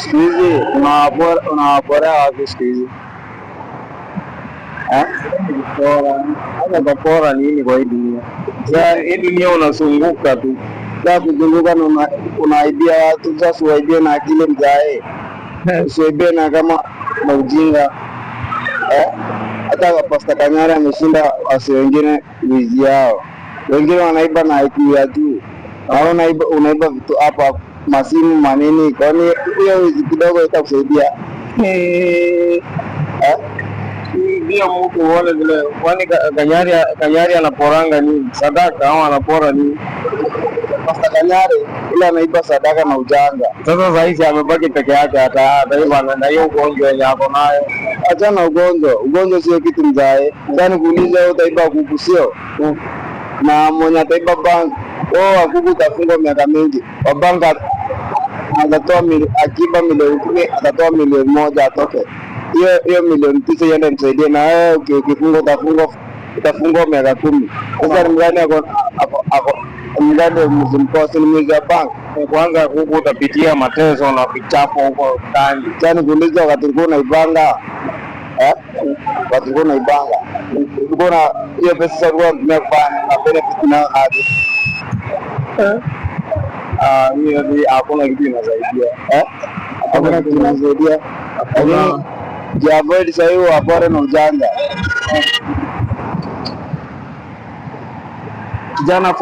siku hizi unawaporea wapi siku hizi? Hata kupora nini kwa hii dunia? Sasa hii dunia unazunguka tu. Sasa kuzunguka na unaibia watu, sasa uwaibie na akili mzae. Usiwaibie na kama na ujinga. Hata Pastor Kanyari ameshinda wasi wengine wizi yao. Wengine wanaiba na IQ ya juu. Au unaiba vitu hapa masimu manini, kwani hiyo wizi kidogo itakusaidia? Ndio mtu uone vile, kwani Kanyari anaporanga nini? Sadaka au anapora nini? Pastor Kanyari ile anaiba sadaka na ujanga. Sasa hizi amebaki peke yake, hata na hiyo ugonjwa yenye ako nayo. Achana ugonjwa sio kitu mzae. Sasa kuuliza utaiba kuku sio? Na mwenye ataiba bank, kuku utafungwa miaka mingi. Wa bank atatoa akiba milioni 10, atatoa milioni 1 atoke. Hiyo milioni 9 iende msaidie, na wewe ukifungwa utafungwa miaka 10. Sasa mgani ako mgani mzimkosi ni mwizi wa bank. Kwanza huku utapitia mateso na vichapo huko ndani. Sasa kuuliza wakati ulikuwa unaibanga, wakati ulikuwa unaibanga, ulikuwa na hiyo pesa sasa ulikuwa unatumia kufanya na benefit na hadi hiyo hakuna kitu inasaidia. Hakuna kitu inasaidia. Avoid sasa hiyo wapore na ujanga. Kijana